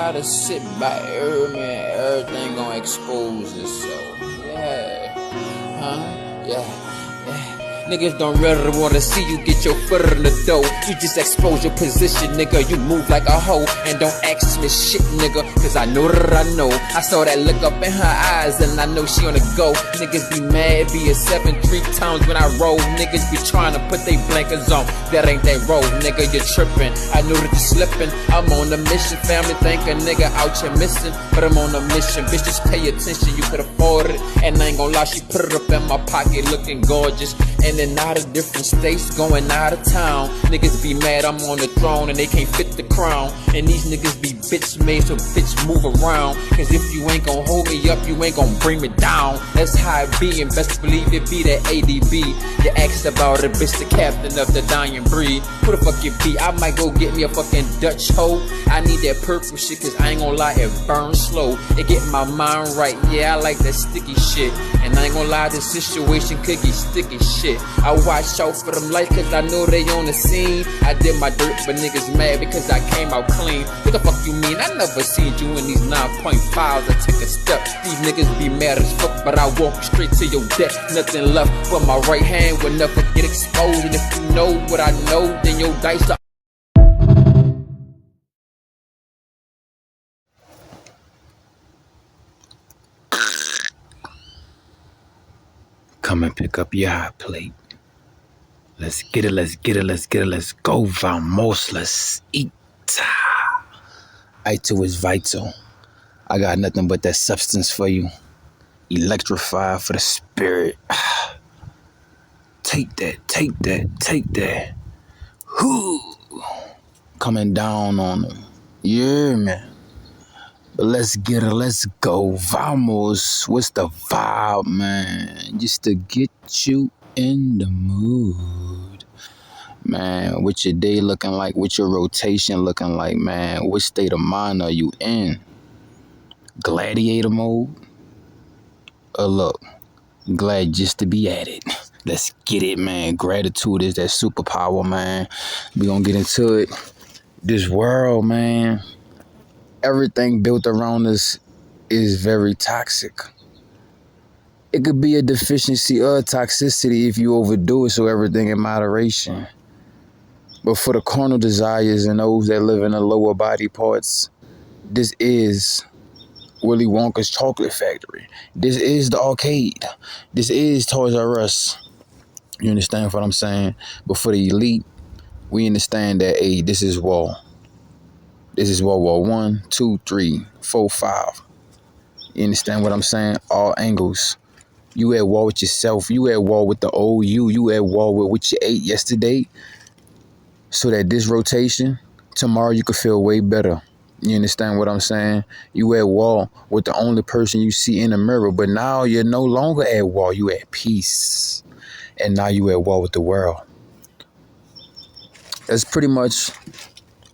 gotta sit back, man. Everything gonna expose itself. Yeah. Niggas don't really wanna see you get your foot in the door. You just expose your position, nigga. You move like a hoe. And don't ask me shit, nigga, cause I know that I know. I saw that look up in her eyes and I know she on the go. Niggas be mad, be a 7-3 times when I roll. Niggas be trying to put they blankers on. That ain't that roll, nigga, you're tripping. I know that you're slipping. I'm on a mission, family think a nigga out here missing. But I'm on a mission, bitch, just pay attention. You could afford it. And I ain't gon' lie, she put it up in my pocket looking gorgeous. And in out of different states, going out of town. Niggas be mad I'm on the throne and they can't fit the crown. And these niggas be bitch made, so bitch move around. Cause if you ain't gon' hold me up, you ain't gon' bring me down. That's how it be, and best believe it be that ADB. You asked about it, bitch, the captain of the dying breed. Who the fuck you be? I might go get me a fucking Dutch hoe. I need that purple shit, cause I ain't gon' lie, it burns slow. It get my mind right, yeah, I like that sticky shit. And I ain't gon' lie, this situation could get sticky shit. I watch out for them lights cause I know they on the scene. I did my dirt but niggas mad because I came out clean. What the fuck you mean? I never seen you in these 9.5s. I take a step. These niggas be mad as fuck but I walk straight to your deck. Nothing left but my right hand will never get exposed. And if you know what I know, then your dice are come and pick up your hot plate. Let's get it, let's get it, let's get it, let's go, vamos, let's eat. Ito is vital. I got nothing but that substance for you. Electrify for the spirit. Take that, take that, take that. Whoo! Coming down on them. Yeah, man. But let's get it, let's go, vamos. What's the vibe, man? Just to get you in the mood, man. What your day looking like? What your rotation looking like, man? What state of mind are you in? Gladiator mode? Or look, glad just to be at it. Let's get it, man. Gratitude is that superpower, man. We gonna get into it. This world, man, everything built around us is very toxic. It could be a deficiency or toxicity if you overdo it, so everything in moderation. But for the carnal desires and those that live in the lower body parts, this is Willy Wonka's chocolate factory. This is the arcade. This is Toys R Us. You understand what I'm saying? But for the elite, we understand that, hey, this is war. This is World War 1, 2, 3, 4, 5. You understand what I'm saying? All angles. You at war with yourself. You at war with the old you. You at war with what you ate yesterday. So that this rotation, tomorrow you could feel way better. You understand what I'm saying? You at war with the only person you see in the mirror. But now you're no longer at war. You at peace. And now you at war with the world. That's pretty much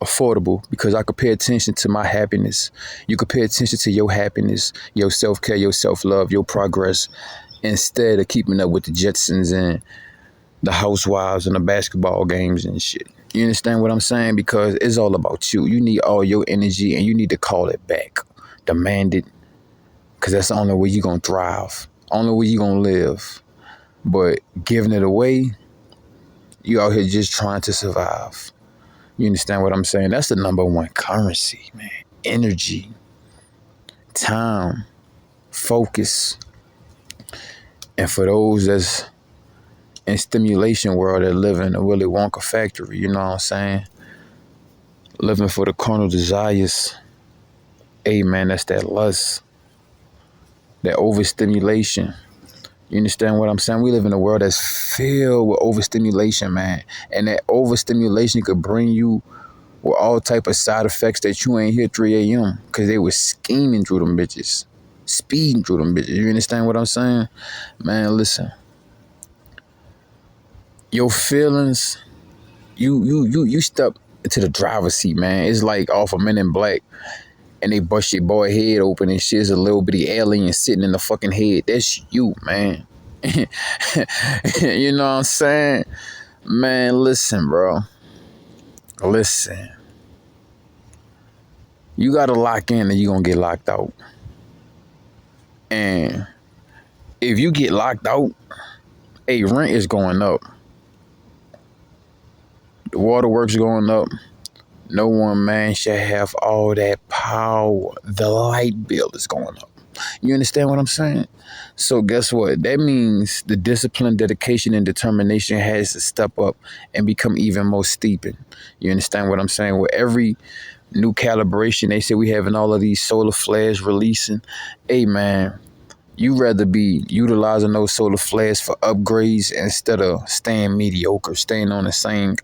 affordable because I could pay attention to my happiness. You could pay attention to your happiness, your self-care, your self-love, your progress, instead of keeping up with the Jetsons and the housewives and the basketball games and shit. You understand what I'm saying? Because it's all about you. You need all your energy and you need to call it back. Demand it. Because that's the only way you're going to thrive. Only way you're going to live. But giving it away, you out here just trying to survive. You understand what I'm saying? That's the number one currency, man. Energy, time, focus. And for those that's in stimulation world that live in a Willy Wonka factory, you know what I'm saying? Living for the carnal desires. Hey, man, that's that lust. That overstimulation. You understand what I'm saying? We live in a world that's filled with overstimulation, man. And that overstimulation could bring you with all type of side effects that you ain't here 3 a.m. Because they was scheming through them bitches. Speeding through them bitches. You understand what I'm saying? Man, listen. Your feelings, you step into the driver's seat, man. It's like off of Men in Black. And they bust your boy head open and shit. There's a little bitty alien sitting in the fucking head. That's you, man. You know what I'm saying? Man, listen, bro. Listen. You gotta lock in, and you're gonna get locked out. And if you get locked out, rent is going up. The waterworks going up. No one man shall have all that power. The light bill is going up. You understand what I'm saying? So guess what? That means the discipline, dedication, and determination has to step up and become even more steeping. You understand what I'm saying? With every new calibration, they say we having all of these solar flares releasing. Hey man, you rather be utilizing those solar flares for upgrades instead of staying mediocre, staying on the same.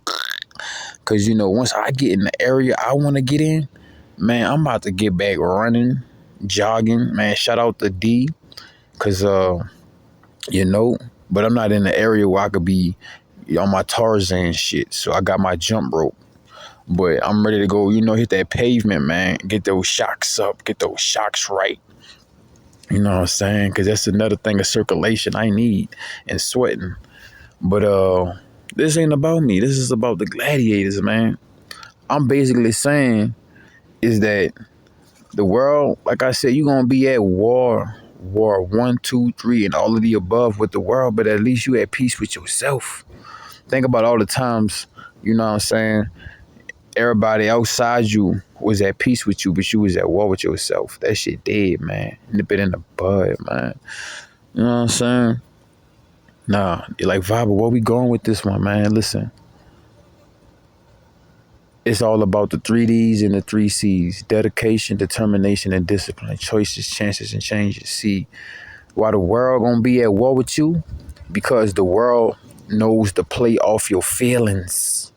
Because, once I get in the area I want to get in, man, I'm about to get back running, jogging. Man, shout out to D. Because, but I'm not in the area where I could be on my Tarzan shit. So I got my jump rope. But I'm ready to go, hit that pavement, man. Get those shocks up. Get those shocks right. You know what I'm saying? Because that's another thing of circulation I need and sweating. But this ain't about me. This is about the gladiators, man. I'm basically saying is that the world, like I said, you're going to be at war 1, 2, 3, and all of the above with the world, but at least you at peace with yourself. Think about all the times, you know what I'm saying, everybody outside you was at peace with you, but you was at war with yourself. That shit dead, man. Nip it in the bud, man. You know what I'm saying? Nah, you're like, Babbbby, where we going with this one, man? Listen. It's all about the 3Ds and the 3Cs. Dedication, determination, and discipline. Choices, chances, and changes. See, why the world gonna be at war with you? Because the world knows to play off your feelings.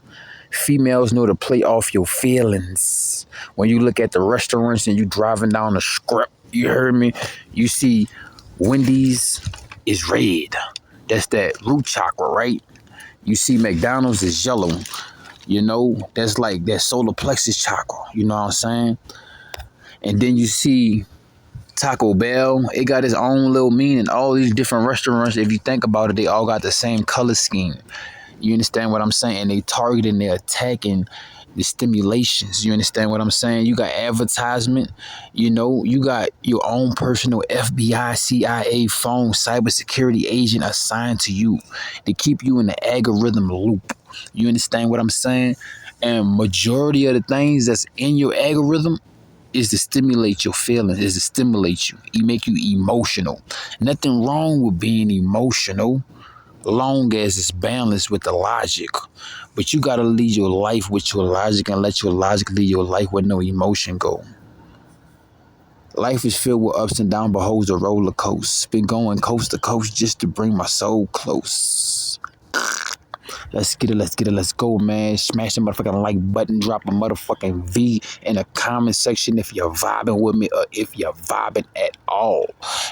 Females know to play off your feelings. When you look at the restaurants and you driving down the strip, you heard me? You see Wendy's is red. That's that root chakra, right? You see McDonald's is yellow. That's like that solar plexus chakra. You know what I'm saying? And then you see Taco Bell. It got its own little meaning. All these different restaurants, if you think about it, they all got the same color scheme. You understand what I'm saying? And they targeting, they're attacking the stimulations. You understand what I'm saying? You got advertisement. You got your own personal FBI, CIA phone, cybersecurity agent assigned to you to keep you in the algorithm loop. You understand what I'm saying? And majority of the things that's in your algorithm is to stimulate your feelings, is to stimulate you. It make you emotional. Nothing wrong with being emotional, long as it's balanced with the logic. But you got to lead your life with your logic and let your logic lead your life where no emotion go. Life is filled with ups and downs, but holds a roller coaster. Been going coast to coast just to bring my soul close. Let's get it, let's go, man. Smash the motherfucking like button, drop a motherfucking V in the comment section if you're vibing with me or if you're vibing at all.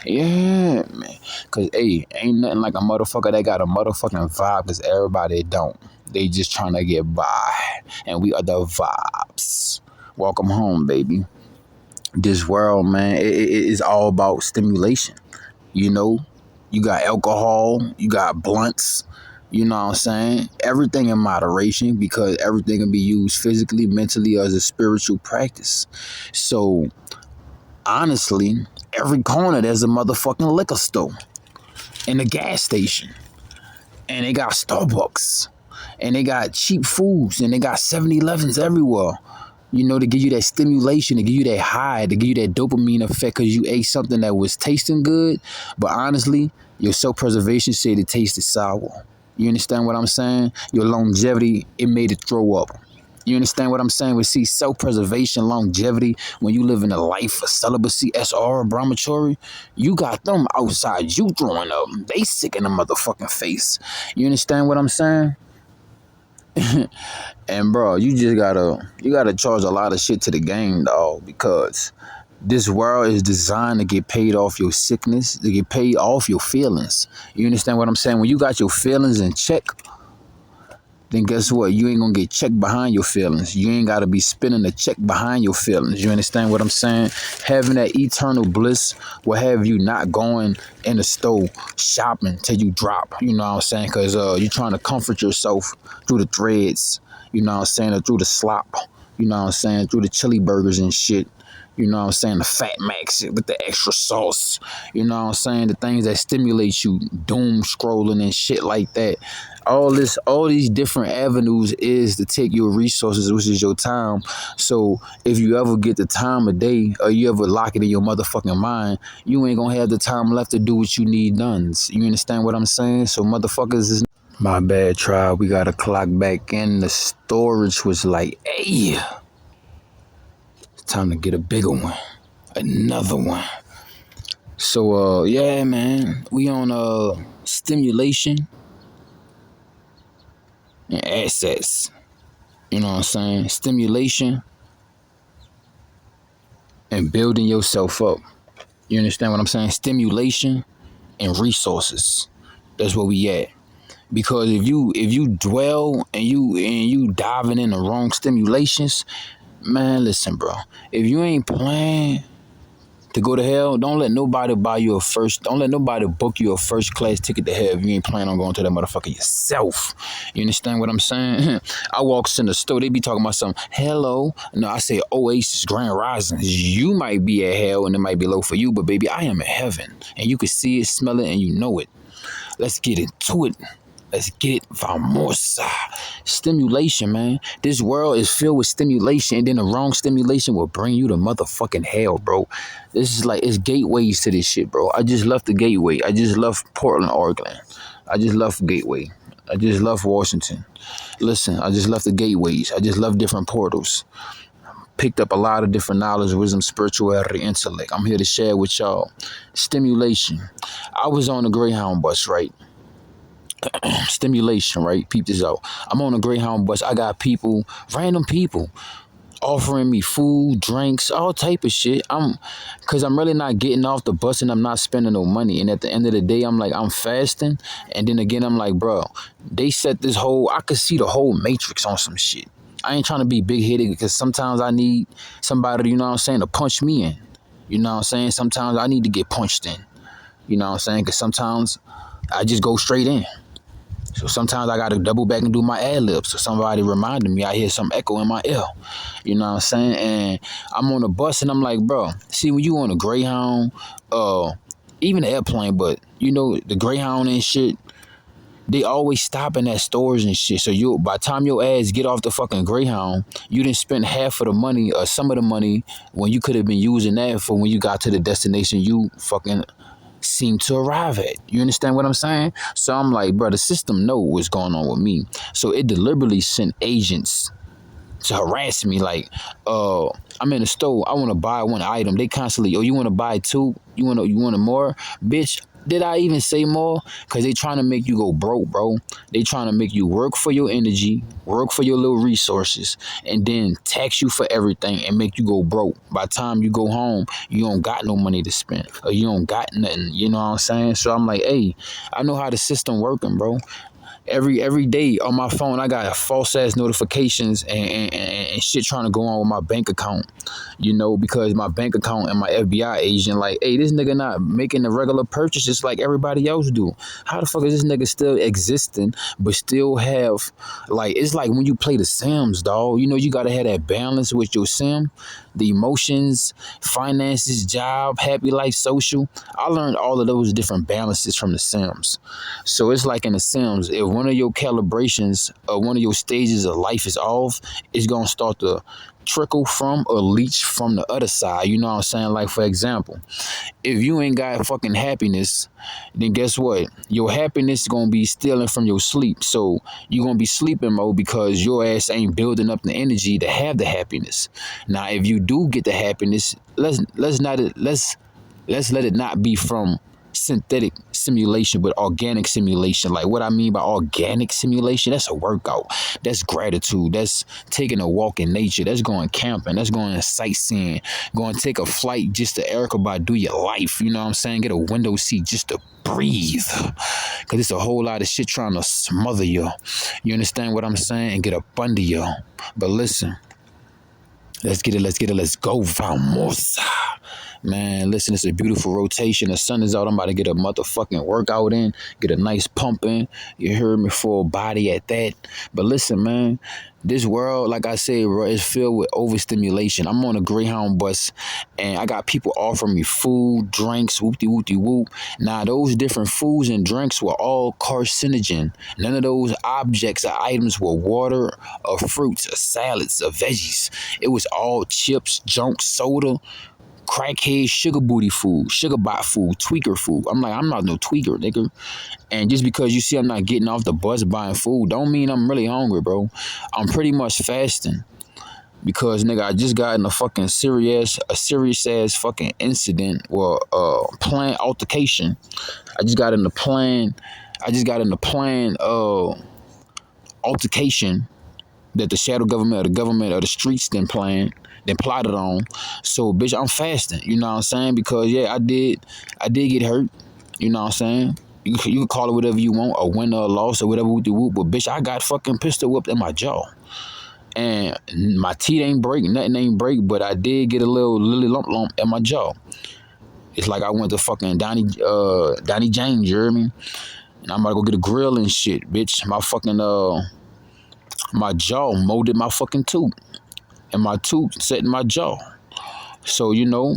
Yeah, man. Because, ain't nothing like a motherfucker that got a motherfucking vibe, because everybody don't. They just trying to get by. And we are the vibes. Welcome home, baby. This world, man, it is all about stimulation. You got alcohol, you got blunts. You know what I'm saying? Everything in moderation, because everything can be used physically, mentally, as a spiritual practice. So, honestly, every corner there's a motherfucking liquor store and a gas station. And they got Starbucks. And they got cheap foods. And they got 7-Elevens everywhere. To give you that stimulation, to give you that high, to give you that dopamine effect because you ate something that was tasting good. But honestly, your self-preservation said it tasted sour. You understand what I'm saying? Your longevity, it made it throw up. You understand what I'm saying? We see self-preservation, longevity, when you live in a life of celibacy, SR, brahmachari, you got them outside you throwing up. They sick in the motherfucking face. You understand what I'm saying? And bro, you gotta charge a lot of shit to the game, dog, because this world is designed to get paid off your sickness, to get paid off your feelings. You understand what I'm saying? When you got your feelings in check, then guess what? You ain't gonna get checked behind your feelings. You ain't gotta be spending a check behind your feelings. You understand what I'm saying? Having that eternal bliss will have you not going in the store shopping till you drop. You know what I'm saying? Because you're trying to comfort yourself through the threads. You know what I'm saying? Or through the slop. You know what I'm saying? Through the chili burgers and shit. You know what I'm saying? The Fat Max with the extra sauce. You know what I'm saying? The things that stimulate you, doom scrolling and shit like that. All these different avenues is to take your resources, which is your time. So if you ever get the time of day or you ever lock it in your motherfucking mind, you ain't gonna have the time left to do what you need done. You understand what I'm saying? So motherfuckers is my bad, tribe. We gotta clock back in. The storage was like, hey, it's time to get a bigger one. Another one. So yeah, man. We on stimulation and assets. You know what I'm saying? Stimulation and building yourself up. You understand what I'm saying? Stimulation and resources. That's where we at. Because if you dwell and you diving in the wrong stimulations, man, listen, bro. If you ain't playing to go to hell, don't let nobody don't let nobody book you a first class ticket to hell if you ain't planning on going to that motherfucker yourself. You understand what I'm saying? I walks in the store, they be talking about something, hello. No, I say Oasis, Grand Rising. You might be at hell and it might be low for you, but baby, I am in heaven. And you can see it, smell it, and you know it. Let's get into it. Let's get vamos. Stimulation, man. This world is filled with stimulation, and then the wrong stimulation will bring you to motherfucking hell, bro. This is like, it's gateways to this shit, bro. I just left the gateway. I just left Portland, Oregon. I just left Gateway. I just left Washington. Listen, I just left the gateways. I just left different portals. Picked up a lot of different knowledge, wisdom, spirituality, intellect. I'm here to share with y'all. Stimulation. I was on the Greyhound bus, right? Stimulation, right? Peep this out. I'm on a Greyhound bus. I got people, random people, offering me food, drinks, all type of shit. Cause I'm really not getting off the bus and I'm not spending no money. And at the end of the day, I'm like, I'm fasting. And then again, I'm like, bro, they set this whole, I could see the whole matrix on some shit. I ain't trying to be big-headed because sometimes I need somebody, you know what I'm saying, to punch me in. You know what I'm saying? Sometimes I need to get punched in. You know what I'm saying? Because sometimes I just go straight in. So sometimes I got to double back and do my ad-libs. So somebody reminded me, I hear some echo in my ear. You know what I'm saying? And I'm on the bus and I'm like, bro, see, when you on a Greyhound, even the airplane, but, you know, the Greyhound and shit, they always stopping at stores and shit. So by the time your ass get off the fucking Greyhound, you didn't spend half of the money or some of the money when you could have been using that for when you got to the destination you fucking seem to arrive at. You understand what I'm saying? So I'm like, bro, the system know what's going on with me. So it deliberately sent agents to harass me. Like, I'm in the store, I want to buy one item. They constantly, you want to buy two? You want more? Bitch, did I even say more? Because they trying to make you go broke, bro. They trying to make you work for your energy, work for your little resources, and then tax you for everything and make you go broke. By the time you go home, you don't got no money to spend, or you don't got nothing. You know what I'm saying? So I'm like, hey, I know how the system working, bro. Every day on my phone, I got false ass notifications and shit trying to go on with my bank account, you know, because my bank account and my FBI agent like, hey, this nigga not making the regular purchases like everybody else do. How the fuck is this nigga still existing but still have, like, it's like when you play the Sims, dog. You know, you gotta have that balance with your sim, the emotions, finances, job, happy life, social. I learned all of those different balances from the Sims. So it's like in the Sims, if one of your calibrations or one of your stages of life is off, it's going to start to trickle from or leach from the other side. You know what I'm saying? Like, for example, if you ain't got fucking happiness, then guess what? Your happiness is going to be stealing from your sleep. So you're going to be sleeping mode because your ass ain't building up the energy to have the happiness. Now, if you do get the happiness, let's let it not be from synthetic simulation, but organic simulation. Like, what I mean by organic simulation, that's a workout, that's gratitude, that's taking a walk in nature, that's going camping, that's going sightseeing, going to take a flight just to Erica Badu your life. You know what I'm saying? Get a window seat just to breathe, because it's a whole lot of shit trying to smother you. You understand what I'm saying? And get up under you. But listen, let's get it, let's go, vamos. Man, listen, it's a beautiful rotation. The sun is out. I'm about to get a motherfucking workout in, get a nice pump in. You heard me, full body at that. But listen, man, this world, like I said, bro, is filled with overstimulation. I'm on a Greyhound bus, and I got people offering me food, drinks, whoop-de-whoop-de-whoop. Now, those different foods and drinks were all carcinogen. None of those objects or items were water or fruits or salads or veggies. It was all chips, junk, soda, crackhead, sugar booty food, sugar bot food, tweaker food. I'm like, I'm not no tweaker, nigga. And just because you see I'm not getting off the bus buying food, don't mean I'm really hungry, bro. I'm pretty much fasting. Because, nigga, I just got in a fucking serious ass fucking incident, or planned altercation. I just got in the planned altercation that the shadow government or the government or the streets then plotted on. So, bitch, I'm fasting. You know what I'm saying? Because, yeah, I did get hurt. You know what I'm saying? You can call it whatever you want, a win or a loss or whatever, but bitch, I got fucking pistol whipped in my jaw. And my teeth ain't break, nothing ain't break, but I did get a little lump in my jaw. It's like I went to fucking Donnie James, you hear me? And I'm about to go get a grill and shit, bitch. My fucking, my jaw molded my fucking tooth. And my tooth set in my jaw. So, you know,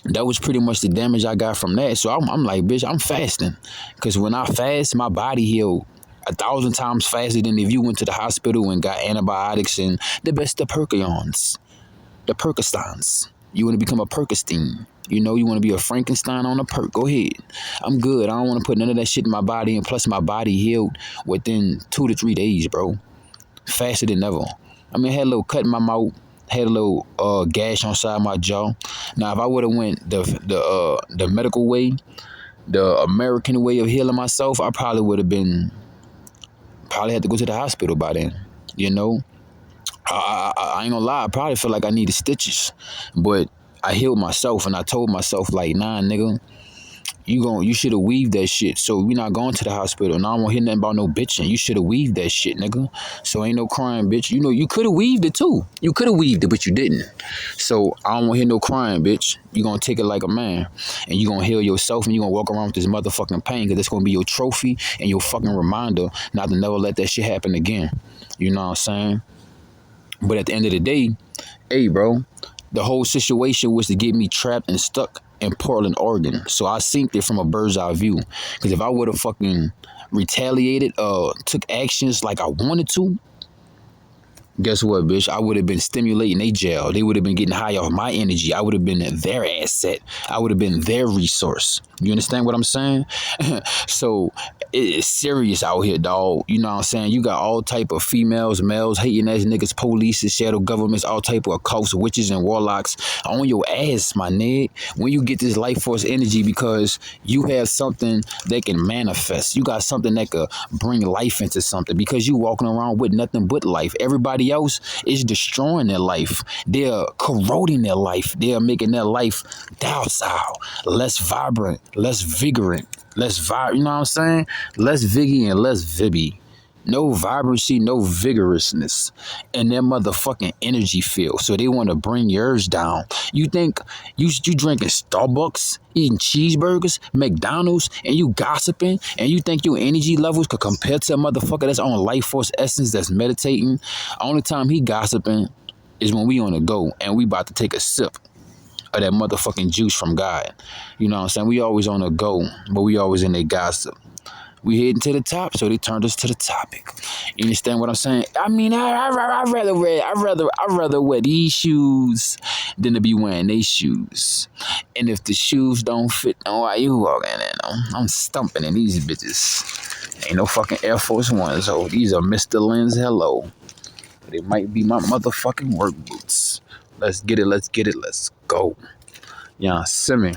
that was pretty much the damage I got from that. So I'm like, bitch, I'm fasting. Because when I fast, my body healed 1,000 times faster than if you went to the hospital and got antibiotics and the best of Perkions, the Perkistans. You want to become a Perkistine. You know, you want to be a Frankenstein on a perk. Go ahead. I'm good. I don't want to put none of that shit in my body. And plus, my body healed within 2 to 3 days, bro. Faster than ever. I mean, I had a little cut in my mouth. Had a little gash on side of my jaw. Now, if I would have went the medical way, the American way of healing myself, I probably would have had to go to the hospital by then. You know, I ain't gonna lie. I probably feel like I needed stitches, but I healed myself, and I told myself like, nah, nigga, you should have weaved that shit. So we not going to the hospital. Now I won't hear nothing about no bitching. You should have weaved that shit, nigga. So ain't no crying, bitch. You know, you could have weaved it too. You could have weaved it, but you didn't. So I don't want to hear no crying, bitch. You gonna take it like a man, and you gonna heal yourself, and you gonna walk around with this motherfucking pain, because it's gonna be your trophy and your fucking reminder not to never let that shit happen again. You know what I'm saying? But at the end of the day, hey, bro, the whole situation was to get me trapped and stuck in Portland, Oregon. So I synced it from a bird's eye view. Because if I would have fucking retaliated, took actions like I wanted to, guess what, bitch? I would have been stimulating their jail. They would have been getting high off my energy. I would have been their asset. I would have been their resource. You understand what I'm saying? So it's serious out here, dog. You know what I'm saying? You got all type of females, males, hating ass niggas, police, shadow governments, all type of occults, witches, and warlocks on your ass, my nigga. When you get this life force energy, because you have something that can manifest. You got something that could bring life into something, because you walking around with nothing but life. Everybody else is destroying their life. They're corroding their life. They're making their life docile, less vibrant, less vigorant, you know what I'm saying? Less viggy and less vibby. No vibrancy, no vigorousness in their motherfucking energy field. So they want to bring yours down. You think you drinking Starbucks, eating cheeseburgers, McDonald's, and you gossiping, and you think your energy levels could compare to a motherfucker that's on life force essence, that's meditating? Only time he gossiping is when we on the go and we about to take a sip of that motherfucking juice from God. You know what I'm saying? We always on the go, but we always in their gossip. We heading to the top, so they turned us to the topic. You understand what I'm saying? I mean, I'd rather wear these shoes than to be wearing these shoes. And if the shoes don't fit, oh, why you walking in them? I'm stumping in these bitches. Ain't no fucking Air Force Ones. So these are Mr. Lens. Hello. They might be my motherfucking work boots. Let's get it. Let's go. Yeah, Simmy.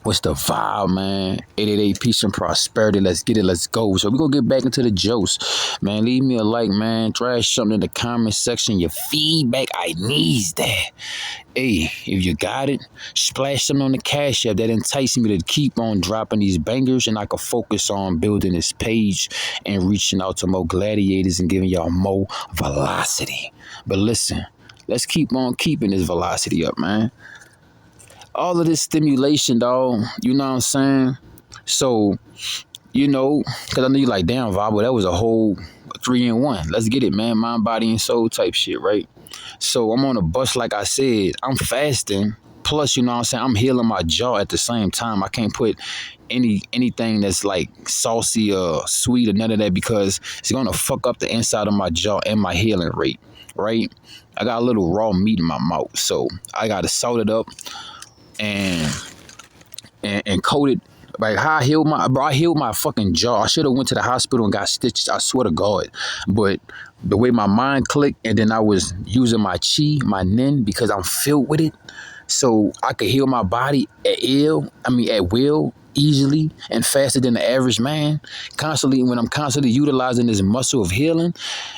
What's the vibe, man? 888 peace and prosperity. Let's get it. Let's go. So we're going to get back into the jokes. Man, leave me a like, man. Trash something in the comment section. Your feedback, I needs that. Hey, if you got it, splash something on the Cash App. That entices me to keep on dropping these bangers, and I can focus on building this page and reaching out to more gladiators and giving y'all more velocity. But listen, let's keep on keeping this velocity up, man. all of this stimulation, dog. You know what I'm saying? So, you know, because I know you like, damn, Vabo, that was a whole 3-in-1. Let's get it, man. Mind, body, and soul type shit, right? So I'm on a bus, like I said. I'm fasting. Plus, you know what I'm saying, I'm healing my jaw at the same time. I can't put anything that's like saucy or sweet or none of that because it's gonna fuck up the inside of my jaw and my healing rate, right? I got a little raw meat in my mouth, so I gotta salt it up and coat it. Like how I healed my fucking jaw. I should have went to the hospital and got stitches. I swear to God. But the way my mind clicked, and then I was using my chi, my nin, because I'm filled with it, so I could heal my body at will, easily and faster than the average man. When I'm constantly utilizing this muscle of healing,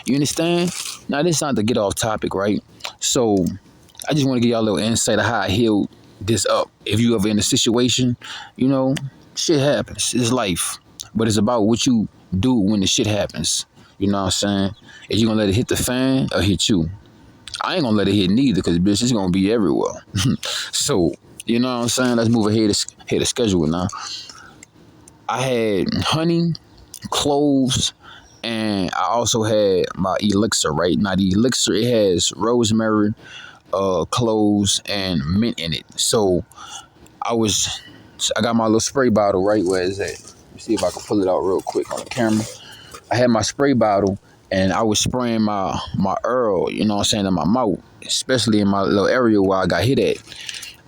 you understand? Now this is not to get off topic, right? So I just want to give y'all a little insight of how I healed this up. If you ever in a situation, you know, shit happens. It's life. But it's about what you do when the shit happens. You know what I'm saying? Is you gonna let it hit the fan or hit you? I ain't gonna let it hit neither because bitch, it's gonna be everywhere. So, you know what I'm saying? Let's move ahead to schedule now. I had honey, cloves, and I also had my elixir, right? Now the elixir, it has rosemary, cloves, and mint in it. So I got my little spray bottle, right? Where is that? Let me see if I can pull it out real quick on the camera. I had my spray bottle and I was spraying my herb, you know what I'm saying, in my mouth, especially in my little area where I got hit at.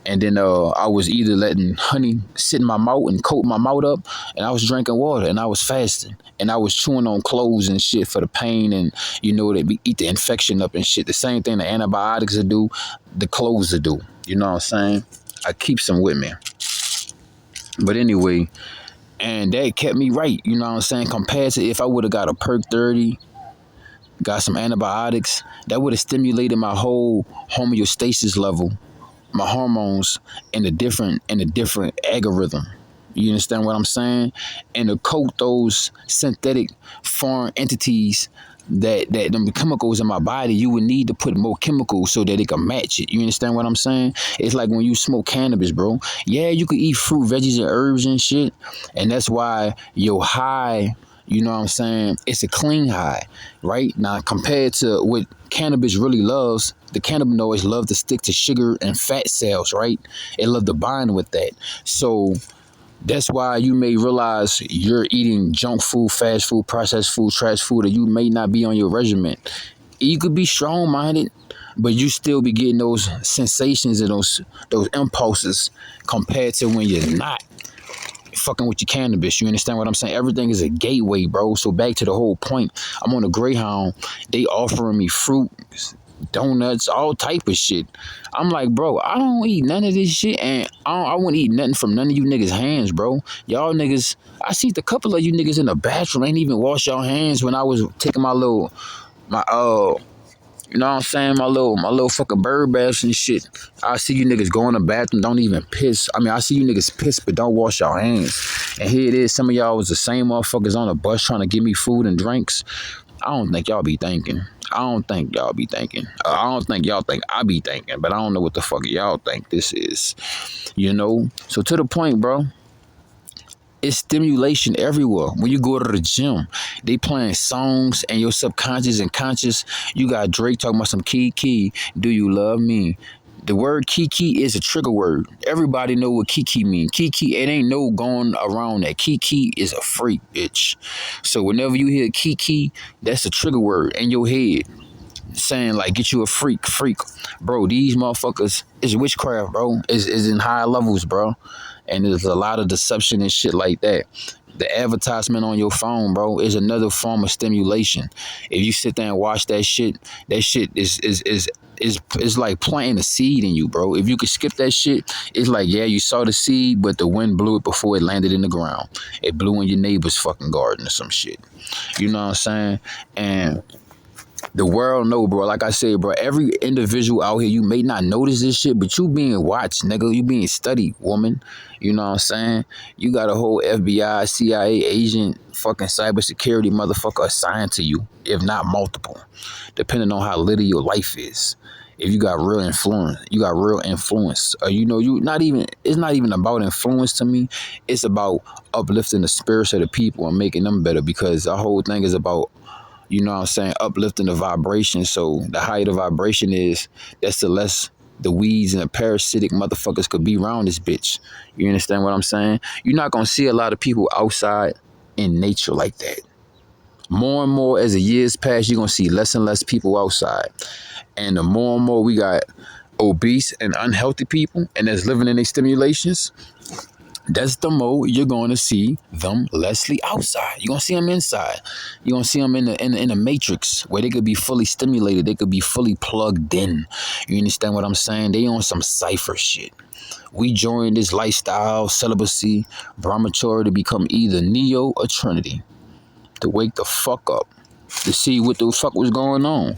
And then I was either letting honey sit in my mouth and coat my mouth up, and I was drinking water, and I was fasting, and I was chewing on cloves and shit for the pain, and you know, they eat the infection up and shit. The same thing the antibiotics will do, the cloves will do. You know what I'm saying? I keep some with me. But anyway, and that kept me right, you know what I'm saying? Compared to if I would have got a Perk 30, got some antibiotics, that would have stimulated my whole homeostasis level, my hormones in a different algorithm. You understand what I'm saying? And to coat those synthetic foreign entities that them chemicals in my body, you would need to put more chemicals so that it can match it. You understand what I'm saying? It's like when you smoke cannabis, bro. Yeah, you could eat fruit, veggies, and herbs and shit. And that's why your high, you know what I'm saying, it's a clean high, right? Now, compared to what cannabis really loves, the cannabinoids love to stick to sugar and fat cells, right? It love to bind with that. So that's why you may realize you're eating junk food, fast food, processed food, trash food, or you may not be on your regimen. You could be strong-minded, but you still be getting those sensations and those impulses compared to when you're not fucking with your cannabis. You understand what I'm saying? Everything is a gateway, bro. So back to the whole point, I'm on a Greyhound. They offering me fruit, donuts, all type of shit. I'm like, bro, I don't eat none of this shit, and I wouldn't eat nothing from none of you niggas' hands, bro. Y'all niggas, I see the couple of you niggas in the bathroom ain't even wash your hands when I was taking you know what I'm saying, my little fucking bird baths and shit. I see you niggas go in the bathroom, don't even piss. I mean, I see you niggas piss, but don't wash your hands. And here it is, some of y'all was the same motherfuckers on the bus trying to give me food and drinks. I don't think y'all be thinking. I don't think y'all think I be thinking, but I don't know what the fuck y'all think this is. You know? So to the point, bro. It's stimulation everywhere. When you go to the gym, they playing songs and your subconscious and conscious. You got Drake talking about some Kiki, do you love me? The word Kiki is a trigger word. Everybody know what Kiki mean. Kiki, it ain't no going around that. Kiki is a freak, bitch. So whenever you hear Kiki, that's a trigger word in your head. Saying like, get you a freak. Bro, these motherfuckers is witchcraft, bro. Is in high levels, bro. And there's a lot of deception and shit like that. The advertisement on your phone, bro, is another form of stimulation. If you sit there and watch that shit is like planting a seed in you, bro. If you could skip that shit, it's like, yeah, you saw the seed, but the wind blew it before it landed in the ground. It blew in your neighbor's fucking garden or some shit. You know what I'm saying? And the world know, bro. Like I said, bro, every individual out here, you may not notice this shit, but you being watched, nigga. You being studied, woman. You know what I'm saying? You got a whole FBI, CIA agent, fucking cybersecurity motherfucker assigned to you, if not multiple, depending on how little your life is. if you got real influence, you know, it's not even about influence to me. It's about uplifting the spirits of the people and making them better, because the whole thing is about, you know what I'm saying, uplifting the vibration. So the higher the vibration is, that's the less the weeds and the parasitic motherfuckers could be around this bitch. You understand what I'm saying? You're not gonna see a lot of people outside in nature like that. More and more as the years pass, you're gonna see less and less people outside. And the more and more we got obese and unhealthy people and that's living in their stimulations, that's the more you're going to see them lessly outside. You're going to see them inside. You're going to see them in the matrix where they could be fully stimulated. They could be fully plugged in. You understand what I'm saying? They on some cipher shit. We joined this lifestyle, celibacy, brahmacharya to become either Neo or Trinity. To wake the fuck up. To see what the fuck was going on.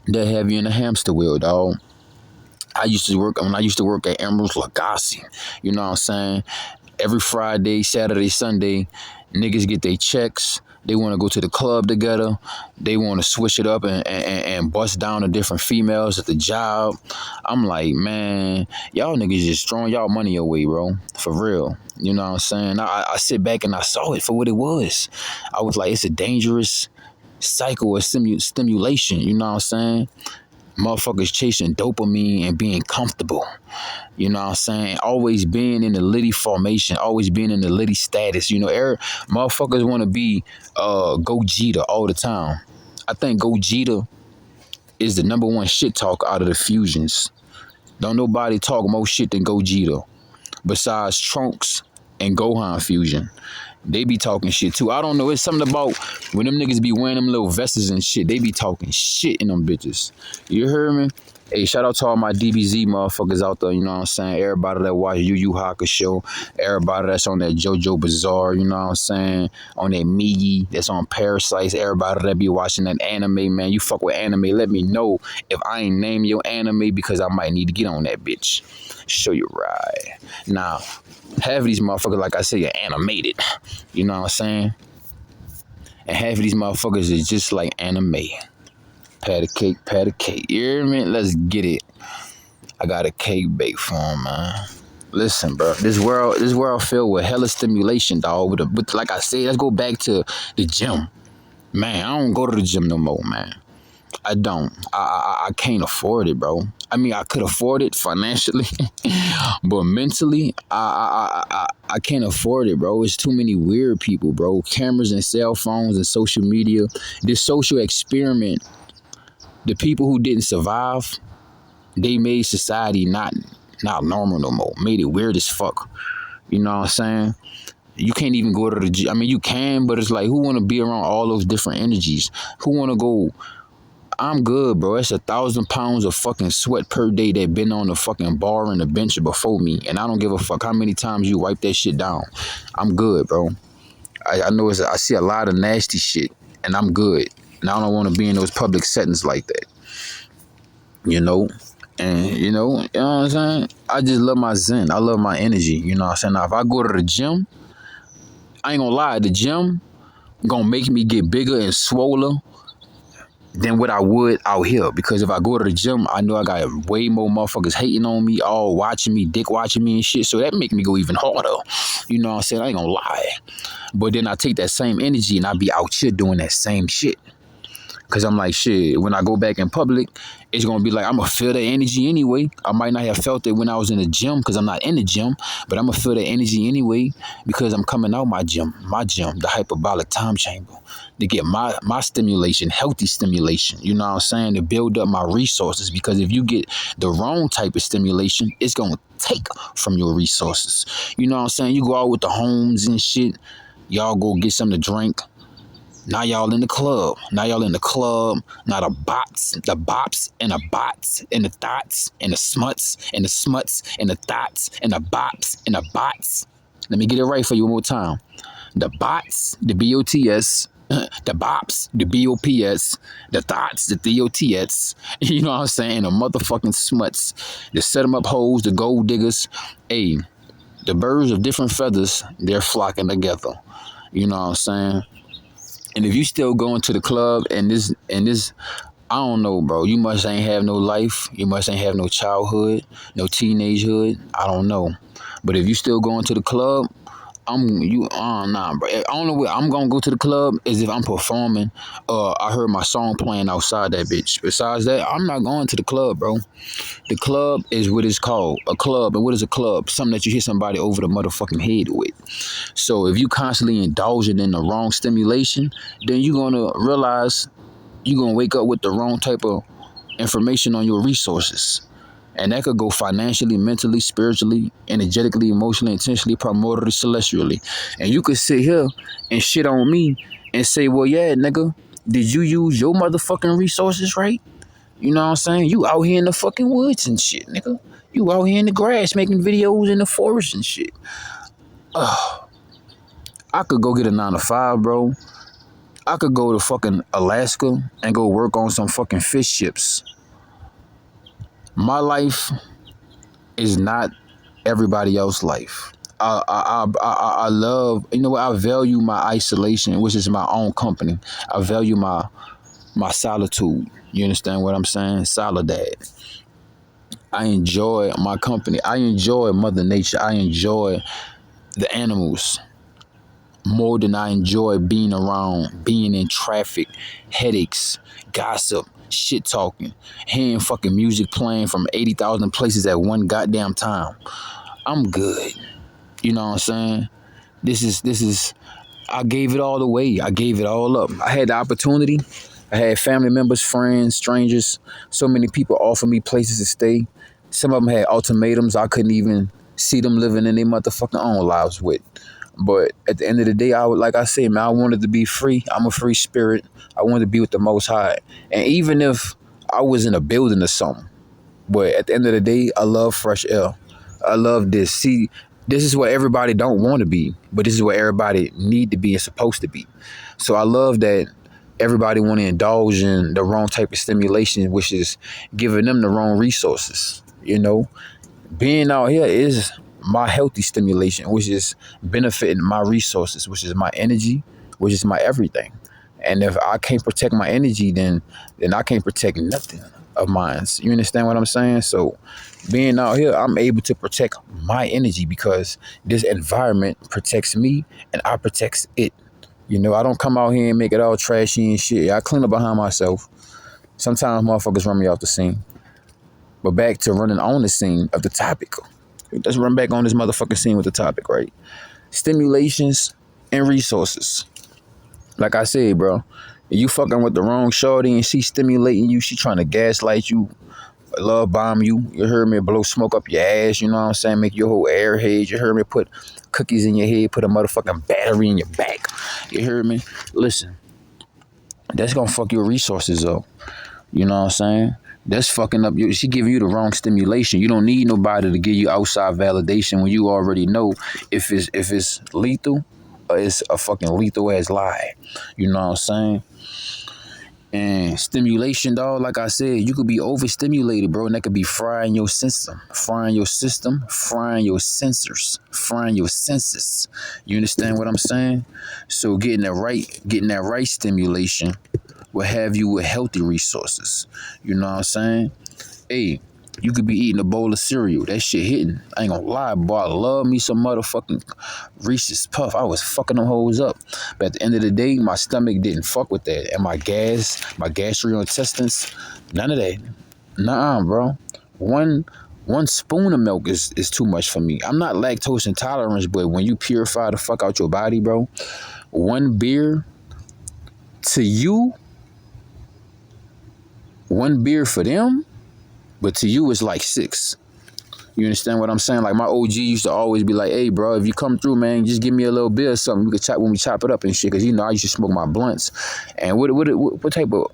They have you in a hamster wheel, dog. When I used to work at Emerald's Lagasse, you know what I'm saying? Every Friday, Saturday, Sunday, niggas get their checks. They want to go to the club together. They want to switch it up and bust down to different females at the job. I'm like, man, y'all niggas just throwing y'all money away, bro. For real. You know what I'm saying? I sit back and I saw it for what it was. I was like, it's a dangerous cycle of stimulation. You know what I'm saying? Motherfuckers chasing dopamine and being comfortable. You know what I'm saying? Always being in the litty formation, always being in the litty status. You know, motherfuckers want to be Gogeta all the time. I think Gogeta is the #1 shit talker out of the fusions. Don't nobody talk more shit than Gogeta besides Trunks and Gohan fusion. They be talking shit too. I don't know. It's something about when them niggas be wearing them little vests and shit. They be talking shit in them bitches. You heard me? Hey, shout out to all my DBZ motherfuckers out there. You know what I'm saying? Everybody that watch Yu Yu Hakusho. Everybody that's on that JoJo Bizarre. You know what I'm saying? On that Migi. That's on Parasites. Everybody that be watching that anime, man. You fuck with anime. Let me know if I ain't name your anime, because I might need to get on that bitch. Show you right. Now, half of these motherfuckers, like I say, are animated. You know what I'm saying? And half of these motherfuckers is just like anime. Pat a cake, pat a cake. You hear me? Let's get it. I got a cake baked for him, man. Listen, bro. This world filled with hella stimulation, dog. With like I said, let's go back to the gym. Man, I don't go to the gym no more, man. I don't. I can't afford it, bro. I mean, I could afford it financially, but mentally, I can't afford it, bro. It's too many weird people, bro. Cameras and cell phones and social media. This social experiment, the people who didn't survive, they made society not normal no more. Made it weird as fuck. You know what I'm saying? You can't even go to the gym. I mean, you can, but it's like, who want to be around all those different energies? Who want to go? I'm good, bro. It's 1,000 pounds of fucking sweat per day that been on the fucking bar and the bench before me. And I don't give a fuck how many times you wipe that shit down. I'm good, bro. I know I see a lot of nasty shit, and I'm good. And I don't want to be in those public settings like that. You know? And, you know what I'm saying? I just love my zen. I love my energy. You know what I'm saying? Now, if I go to the gym, I ain't gonna lie, the gym gonna make me get bigger and swoller than what I would out here. Because if I go to the gym, I know I got way more motherfuckers hating on me, all watching me, dick watching me and shit. So that make me go even harder. You know what I'm saying? I ain't gonna lie. But then I take that same energy and I be out here doing that same shit. Because I'm like, shit, when I go back in public, it's going to be like, I'm going to feel that energy anyway. I might not have felt it when I was in the gym because I'm not in the gym, but I'm going to feel that energy anyway because I'm coming out my gym, the hyperbolic time chamber, to get my stimulation, healthy stimulation, you know what I'm saying, to build up my resources. Because if you get the wrong type of stimulation, it's going to take from your resources. You know what I'm saying? You go out with the homes and shit, y'all go get something to drink. Now y'all in the club. Now the bops and the bots and the thoughts and the smuts and the thoughts and the bops and the bots. Let me get it right for you one more time. The bots, the BOTS, the bops, the BOPS, the thoughts, the DOTS. You know what I'm saying? The motherfucking smuts, the set 'em up hoes, the gold diggers. Hey, the birds of different feathers, they're flocking together. You know what I'm saying? And if you still going to the club and this I don't know, bro. You must ain't have no life. You must ain't have no childhood, no teenagehood. I don't know. But if you still going to the club, nah, bro. I don't know where I'm gonna go to the club is if I'm performing. I heard my song playing outside that bitch. Besides that, I'm not going to the club, bro. The club is what it's called, a club. And what is a club? Something that you hit somebody over the motherfucking head with. So if you constantly indulging in the wrong stimulation, then you're gonna realize you're gonna wake up with the wrong type of information on your resources. And that could go financially, mentally, spiritually, energetically, emotionally, intentionally, primordially, celestially. And you could sit here and shit on me and say, well, yeah, nigga, did you use your motherfucking resources right? You know what I'm saying? You out here in the fucking woods and shit, nigga. You out here in the grass making videos in the forest and shit. I could go get a 9 to 5, bro. I could go to fucking Alaska and go work on some fucking fish ships. My life is not everybody else's life. I love, you know what? I value my isolation, which is my own company. I value my solitude. You understand what I'm saying? Solidad. I enjoy my company. I enjoy Mother Nature. I enjoy the animals more than I enjoy being around, being in traffic, headaches, gossip, shit talking, hearing fucking music playing from 80,000 places at one goddamn time. I'm good. You know what I'm saying? This is, I gave it all away. I gave it all up. I had the opportunity. I had family members, friends, strangers, so many people offer me places to stay. Some of them had ultimatums I couldn't even see them living in their motherfucking own lives with. But at the end of the day, like I said, man, I wanted to be free. I'm a free spirit. I wanted to be with the Most High. And even if I was in a building or something, but at the end of the day, I love fresh air. I love this. See, this is where everybody don't want to be, but this is where everybody need to be and supposed to be. So I love that everybody want to indulge in the wrong type of stimulation, which is giving them the wrong resources. You know, being out here is my healthy stimulation, which is benefiting my resources, which is my energy, which is my everything. And if I can't protect my energy, then I can't protect nothing of mine. You understand what I'm saying? So being out here, I'm able to protect my energy because this environment protects me and I protects it. You know, I don't come out here and make it all trashy and shit. I clean up behind myself. Sometimes motherfuckers run me off the scene. But back to running on the scene of the topic. Let's run back on this motherfucking scene with the topic, right? Stimulations and resources. Like I said, bro, you fucking with the wrong shorty and she stimulating you. She trying to gaslight you, love bomb you. You heard me, blow smoke up your ass. You know what I'm saying? Make your whole airhead. You heard me, put cookies in your head, put a motherfucking battery in your back. You heard me? Listen, that's gonna fuck your resources up. You know what I'm saying? That's fucking up you. She giving you the wrong stimulation. You don't need nobody to give you outside validation when you already know if it's lethal or it's a fucking lethal ass lie. You know what I'm saying? And stimulation, dog, like I said, you could be overstimulated, bro, and that could be frying your system, frying your sensors, frying your senses. You understand what I'm saying? So getting that right stimulation will have you with healthy resources. You know what I'm saying? Hey, you could be eating a bowl of cereal. That shit hitting. I ain't gonna lie, boy. I love me some motherfucking Reese's Puff. I was fucking them hoes up. But at the end of the day, my stomach didn't fuck with that. And my gastrointestines, none of that. Nah, bro. One spoon of milk is too much for me. I'm not lactose intolerant, but when you purify the fuck out your body, bro, one beer to you, one beer for them, but to you it's like 6. You understand what I'm saying? Like my OG used to always be like, hey, bro, if you come through, man, just give me a little bit or something. We could chop when we chop it up and shit. Because, you know, I used to smoke my blunts. And what type of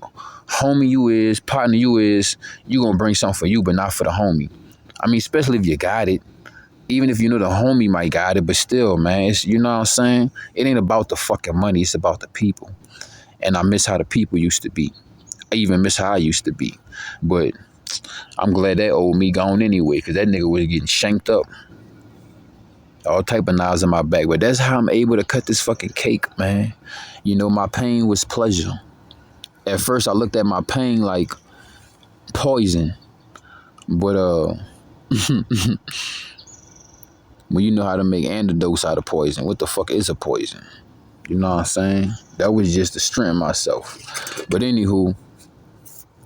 homie you is, partner you is, you going to bring something for you, but not for the homie. I mean, especially if you got it. Even if you know the homie might got it, but still, man, it's, you know what I'm saying? It ain't about the fucking money. It's about the people. And I miss how the people used to be. I even miss how I used to be. But I'm glad that old me gone anyway, because that nigga was getting shanked up. All type of knives in my back. But that's how I'm able to cut this fucking cake, man. You know, my pain was pleasure. At first, I looked at my pain like poison, but when you know how to make antidotes out of poison, what the fuck is a poison? You know what I'm saying? That was just to strengthen myself. But anywho,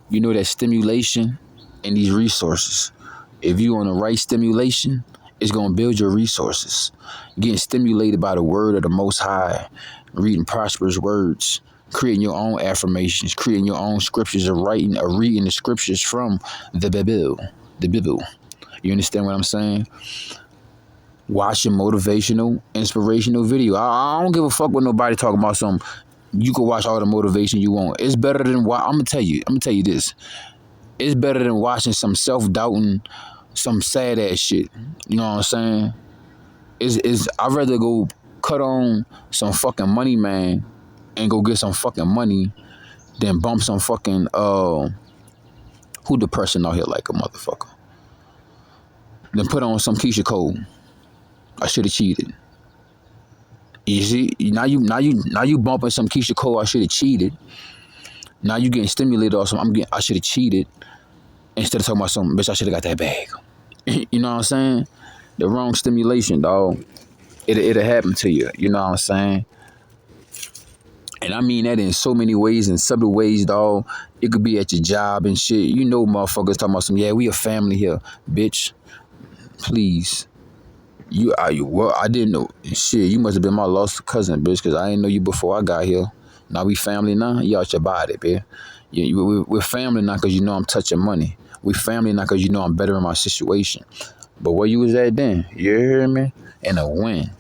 you know that stimulation and these resources. If you on the right stimulation, it's gonna build your resources. Getting stimulated by the word of the Most High, reading prosperous words, creating your own affirmations, creating your own scriptures, or writing or reading the scriptures from the Bible. The Bible. You understand what I'm saying? Watching motivational, inspirational video. I don't give a fuck what nobody talking about something. You can watch all the motivation you want. It's better than I'm gonna tell you this. It's better than watching some self-doubting, some sad ass shit. You know what I'm saying? I'd rather go cut on some fucking money, man, and go get some fucking money than bump some fucking who the person out here like a motherfucker. Then put on some Keisha Cole. I should have cheated. You see, now you bumping some Keisha Cole. I should have cheated. Now you getting stimulated or something. I should have cheated instead of talking about something. Bitch, I should have got that bag. You know what I'm saying? The wrong stimulation, dog. It'll happen to you. You know what I'm saying? And I mean that in so many ways, in subtle ways, dog. It could be at your job and shit. You know, motherfuckers talking about some. Yeah, we a family here, bitch. Please. I didn't know. Shit, you must have been my lost cousin, bitch, because I didn't know you before I got here. Now we family now? You out your body, bitch. We're family now because you know I'm touching money. We family now because you know I'm better in my situation. But where you was at then? You hear me? And a win.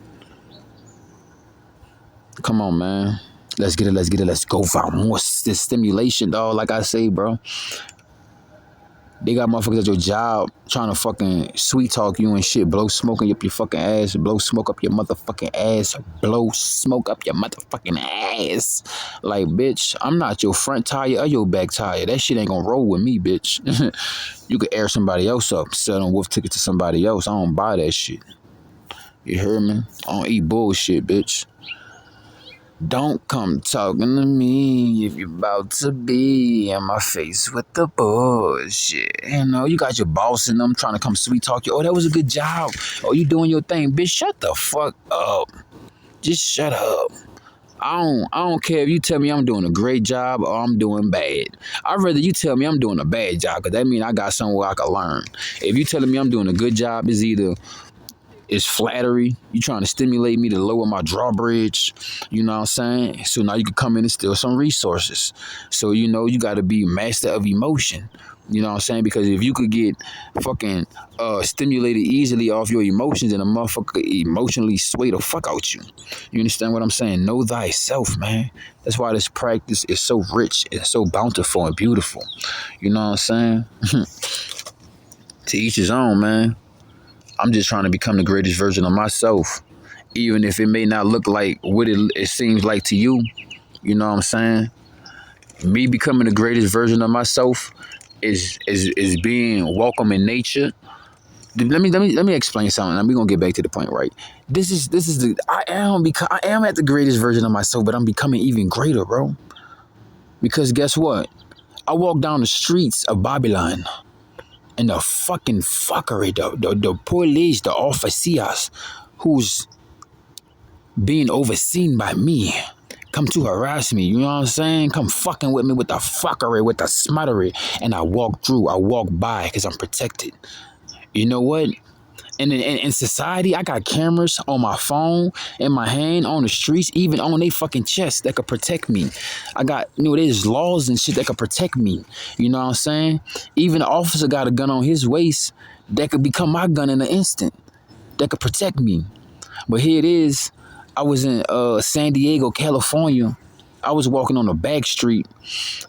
Come on, man. Let's get it. Let's go for more this stimulation, dog. Like I say, bro. They got motherfuckers at your job trying to fucking sweet talk you and shit. Blow smoke up your fucking ass. Blow smoke up your motherfucking ass. Blow smoke up your motherfucking ass. Like, bitch, I'm not your front tire or your back tire. That shit ain't gonna roll with me, bitch. You could air somebody else up. Sell them wolf tickets to somebody else. I don't buy that shit. You hear me? I don't eat bullshit, bitch. Don't come talking to me if you're about to be in my face with the bullshit. You know, you got your boss and them trying to come sweet talk you. Oh, that was a good job. Oh, you doing your thing. Bitch, shut the fuck up. Just shut up. I don't care if you tell me I'm doing a great job or I'm doing bad. I'd rather you tell me I'm doing a bad job because that means I got somewhere I can learn. If you telling me I'm doing a good job, it's flattery. You trying to stimulate me to lower my drawbridge. You know what I'm saying? So now you can come in and steal some resources. So, you know, you got to be master of emotion. You know what I'm saying? Because if you could get fucking stimulated easily off your emotions, and a motherfucker emotionally sway the fuck out you. You understand what I'm saying? Know thyself, man. That's why this practice is so rich and so bountiful and beautiful. You know what I'm saying? To each his own, man. I'm just trying to become the greatest version of myself. Even if it may not look like what it seems like to you. You know what I'm saying? Me becoming the greatest version of myself is being welcome in nature. Let me explain something. And we're gonna get back to the point, right? I am at the greatest version of myself, but I'm becoming even greater, bro. Because guess what? I walk down the streets of Babylon. And the fucking fuckery, the police, the officers who's being overseen by me come to harass me, you know what I'm saying? Come fucking with me with the fuckery, with the smuttery. And I walk by because I'm protected. You know what? And in society, I got cameras on my phone, in my hand, on the streets, even on their fucking chest that could protect me. I got, there's laws and shit that could protect me. You know what I'm saying? Even the officer got a gun on his waist that could become my gun in an instant. That could protect me. But here it is. I was in San Diego, California. I was walking on a back street.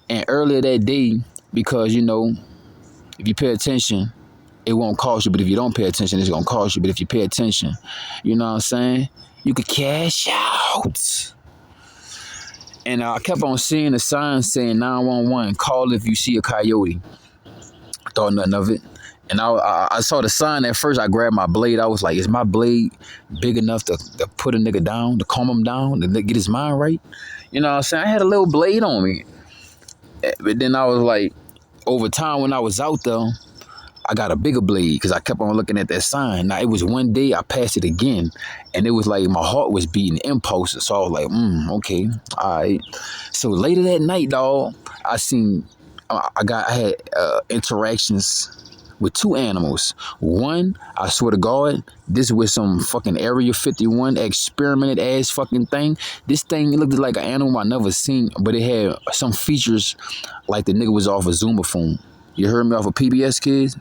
And earlier that day, because, if you pay attention, it won't cost you, but if you don't pay attention, it's going to cost you. But if you pay attention, you know what I'm saying? You could cash out. And I kept on seeing the sign saying 911, call if you see a coyote. I thought nothing of it. And I saw the sign at first. I grabbed my blade. I was like, is my blade big enough to put a nigga down, to calm him down, to get his mind right? You know what I'm saying? I had a little blade on me. But then I was like, over time when I was out there, I got a bigger blade because I kept on looking at that sign. Now, it was one day I passed it again, and it was like my heart was beating impulses. So I was like, okay, all right. So later that night, dog, I seen, I had interactions with two animals. One, I swear to God, this was some fucking Area 51 experimented ass fucking thing. This thing looked like an animal I never seen, but it had some features like the nigga was off a Zoomaphone. You heard me off of PBS, kids?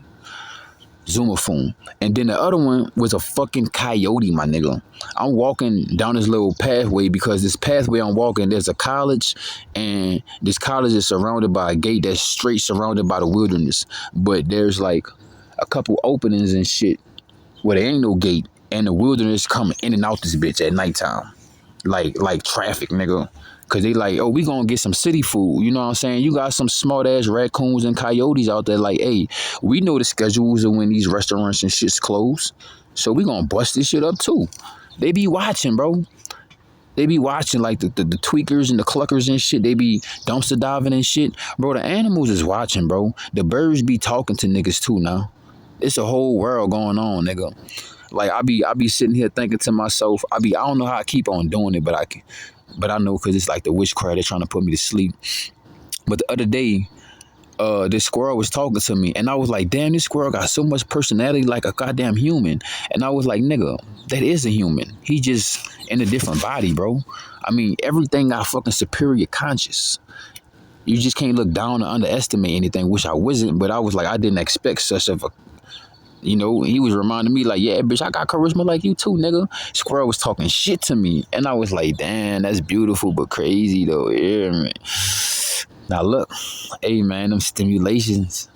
Zoomaphone. And then the other one was a fucking coyote, my nigga. I'm walking down this little pathway because this pathway I'm walking, there's a college, and this college is surrounded by a gate that's straight surrounded by the wilderness. But there's like a couple openings and shit where there ain't no gate, and the wilderness coming in and out this bitch at nighttime. Like traffic, nigga. Cause they like, oh, we gonna get some city food. You know what I'm saying? You got some smart ass raccoons and coyotes out there like, hey, we know the schedules of when these restaurants and shit's closed. So we gonna bust this shit up too. They be watching, bro. They be watching like the tweakers and the cluckers and shit. They be dumpster diving and shit. Bro, the animals is watching, bro. The birds be talking to niggas too now. It's a whole world going on, nigga. Like I be sitting here thinking to myself, I don't know how I keep on doing it, but I know because it's like the witchcraft. They're trying to put me to sleep. But the other day, this squirrel was talking to me, and I was like, damn, this squirrel got so much personality like a goddamn human. And I was like, nigga, that is a human. He just in a different body, bro. I mean, everything got fucking superior conscious. You just can't look down or underestimate anything, which I wasn't, but I was like, I didn't expect such of a, you know, he was reminding me like, yeah, bitch, I got charisma like you too, nigga. Squirrel was talking shit to me. And I was like, damn, that's beautiful, but crazy though. Yeah, man. Now look, hey man, them stimulations.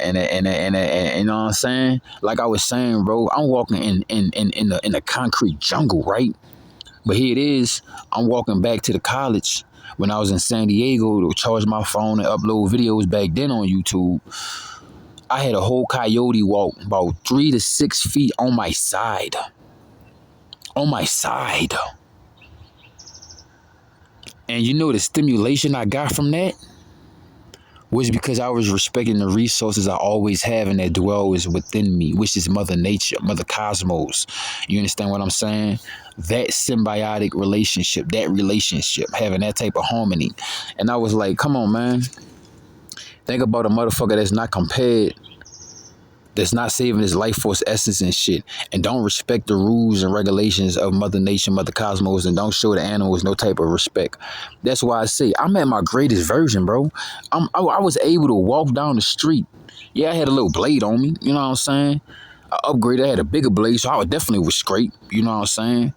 And you know what I'm saying? Like I was saying, bro, I'm walking in a concrete jungle, right? But here it is, I'm walking back to the college when I was in San Diego to charge my phone and upload videos back then on YouTube. I had a whole coyote walk about 3 to 6 feet on my side. On my side. And you know the stimulation I got from that was because I was respecting the resources I always have and that dwells within me, which is Mother Nature, Mother Cosmos. You understand what I'm saying? That symbiotic relationship, having that type of harmony. And I was like, come on, man. Think about a motherfucker that's not compared, that's not saving his life force essence and shit, and don't respect the rules and regulations of Mother Nature, Mother Cosmos, and don't show the animals no type of respect. That's why I say I'm at my greatest version, bro. I was able to walk down the street. Yeah, I had a little blade on me, you know what I'm saying? I upgraded, I had a bigger blade, so I definitely was straight, you know what I'm saying?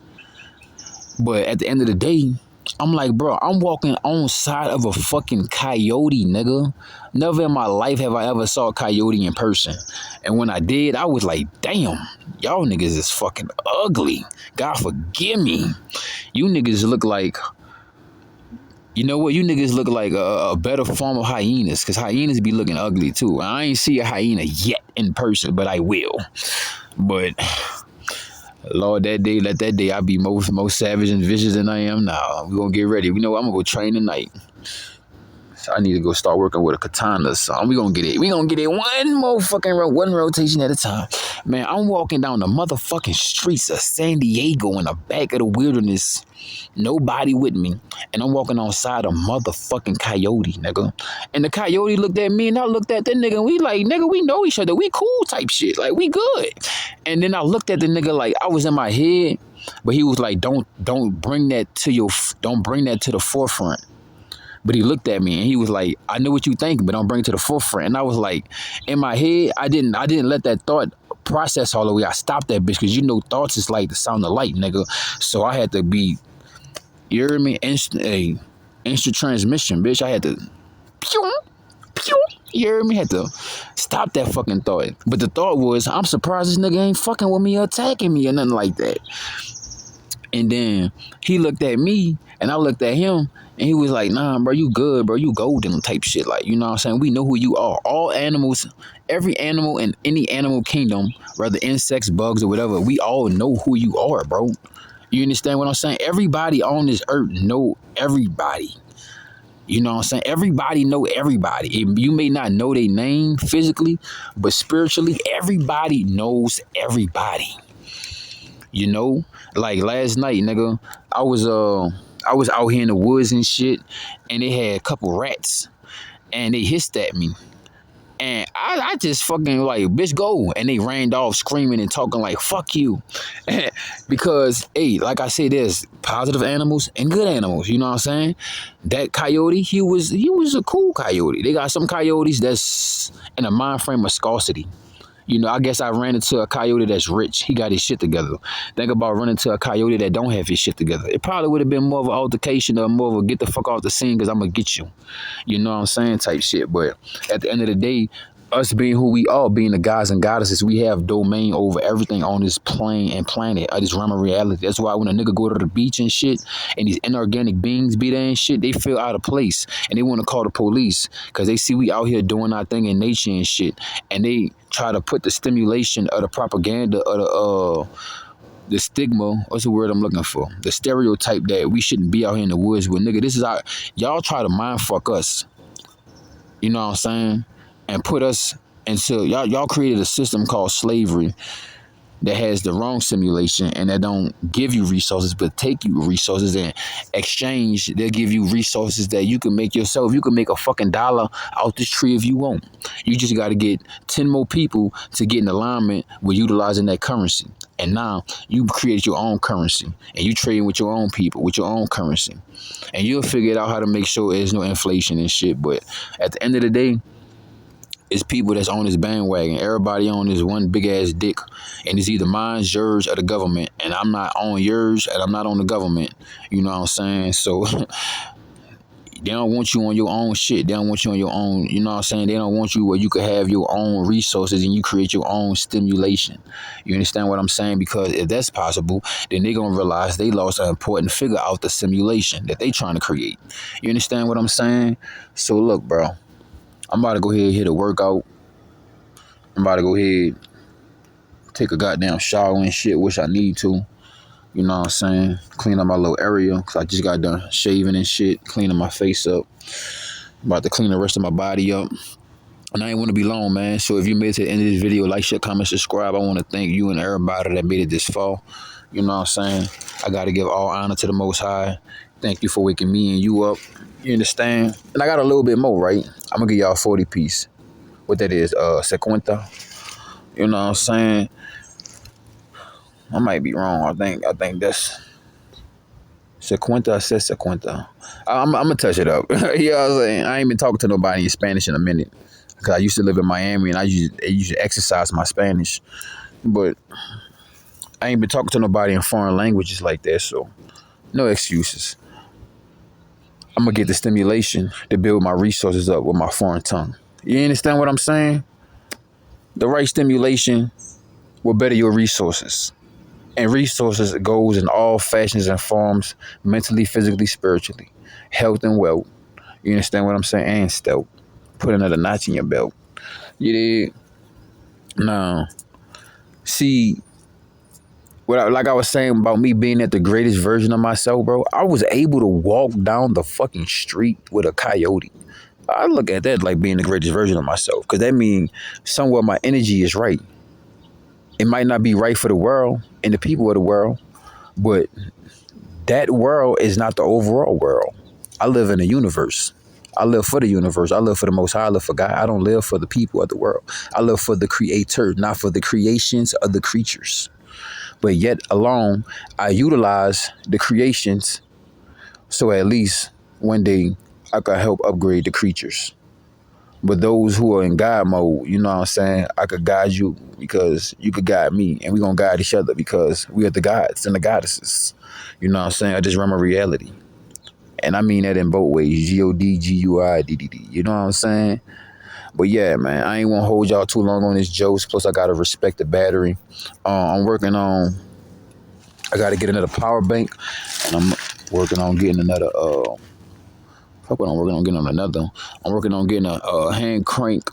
But at the end of the day, I'm like, bro, I'm walking on side of a fucking coyote, nigga. Never in my life have I ever saw a coyote in person. And when I did, I was like, damn, y'all niggas is fucking ugly. God forgive me. You niggas look like, you know what? You niggas look like a better form of hyenas, because hyenas be looking ugly too. I ain't see a hyena yet in person, but I will. But Lord, let that day I be more savage and vicious than I am now. We gonna get ready. We know I'm gonna go train tonight. So I need to go start working with a katana. So we gonna get it. We gonna get it one rotation at a time. Man, I'm walking down the motherfucking streets of San Diego in the back of the wilderness. Nobody with me. And I'm walking on side of motherfucking coyote, nigga. And the coyote looked at me and I looked at the nigga. And we like, nigga, we know each other. We cool type shit. Like, we good. And then I looked at the nigga like I was in my head. But he was like, don't bring that to the forefront. But he looked at me and he was like, I know what you think, but don't bring it to the forefront. And I was like, in my head, I didn't let that thought process all the way. I stopped that bitch because you know thoughts is like the sound of light, nigga. So I had to be, you hear me? Instant transmission, bitch. I had to, pew, pew. You hear me? Had to stop that fucking thought. But the thought was, I'm surprised this nigga ain't fucking with me or attacking me or nothing like that. And then he looked at me and I looked at him and he was like, nah, bro, you good, bro. You golden type shit. Like, you know what I'm saying? We know who you are. All animals, every animal in any animal kingdom, whether insects, bugs, or whatever, we all know who you are, bro. You understand what I'm saying? Everybody on this earth know everybody. You know what I'm saying? Everybody know everybody. You may not know their name physically, but spiritually, everybody knows everybody. You know? Like last night, nigga, I was out here in the woods and shit, and they had a couple rats, and they hissed at me. And I just fucking like, bitch, go. And they ran off screaming and talking like, fuck you. Because, hey, like I said, there's positive animals and good animals. You know what I'm saying? That coyote, he was a cool coyote. They got some coyotes that's in a mind frame of scarcity. You know, I guess I ran into a coyote that's rich. He got his shit together. Think about running into a coyote that don't have his shit together. It probably would have been more of an altercation or more of a get the fuck off the scene because I'm going to get you. You know what I'm saying? Type shit. But at the end of the day, us being who we are, being the gods and goddesses, we have domain over everything on this plane and planet, this realm of reality. That's why when a nigga go to the beach and shit, and these inorganic beings be there and shit, they feel out of place, and they want to call the police because they see we out here doing our thing in nature and shit, and they try to put the stimulation of the propaganda of the stigma, what's the word I'm looking for? The stereotype that we shouldn't be out here in the woods with, nigga, this is our, y'all try to mind fuck us. You know what I'm saying? And put us into, y'all created a system called slavery that has the wrong simulation and that don't give you resources but take you resources. And exchange, they'll give you resources that you can make yourself. You can make a fucking dollar out this tree if you want. You just got to get 10 more people to get in alignment with utilizing that currency. And now you create your own currency and you trading with your own people, with your own currency. And you'll figure out how to make sure there's no inflation and shit. But at the end of the day, it's people that's on this bandwagon. Everybody on this one big ass dick. And it's either mine, yours, or the government. And I'm not on yours and I'm not on the government. You know what I'm saying? So they don't want you on your own shit. They don't want you on your own, you know what I'm saying? They don't want you where you could have your own resources and you create your own stimulation. You understand what I'm saying? Because if that's possible, then they're going to realize they lost an important figure out the simulation that they trying to create. You understand what I'm saying? So look, bro. I'm about to go ahead and hit a workout. I'm about to go ahead, take a goddamn shower and shit, which I need to. You know what I'm saying? Clean up my little area, because I just got done shaving and shit, cleaning my face up. About to clean the rest of my body up. And I ain't want to be long, man. So if you made it to the end of this video, like, share, comment, subscribe. I want to thank you and everybody that made it this far. You know what I'm saying? I got to give all honor to the Most High. Thank you for waking me and you up. You understand? And I got a little bit more, right? I'm going to give y'all 40 piece. What that is, 50. You know what I'm saying? I might be wrong. I think that's 50. I said 50. I'm going to touch it up. You know what I'm saying? I ain't been talking to nobody in Spanish in a minute. Because I used to live in Miami and I used to exercise my Spanish. But I ain't been talking to nobody in foreign languages like that. So no excuses. I'm going to get the stimulation to build my resources up with my foreign tongue. You understand what I'm saying? The right stimulation will better your resources. And resources goes in all fashions and forms, mentally, physically, spiritually. Health and wealth. You understand what I'm saying? And stealth. Put another notch in your belt. You did? Now, see, like I was saying about me being at the greatest version of myself, bro, I was able to walk down the fucking street with a coyote. I look at that like being the greatest version of myself, because that means somewhere my energy is right. It might not be right for the world and the people of the world, but that world is not the overall world. I live in a universe. I live for the universe. I live for the Most High. I live for God. I don't live for the people of the world. I live for the Creator, not for the creations of the creatures. But yet alone, I utilize the creations so at least one day I could help upgrade the creatures. But those who are in God mode, you know what I'm saying? I could guide you because you could guide me. And we're going to guide each other because we are the gods and the goddesses. You know what I'm saying? I just remember reality. And I mean that in both ways. G-O-D, G-U-I-D-D-D. You know what I'm saying? But yeah, man, I ain't want to hold y'all too long on this jokes. Plus, I got to respect the battery. I'm working on, I got to get another power bank. And I'm working on getting another, I'm working on getting a hand crank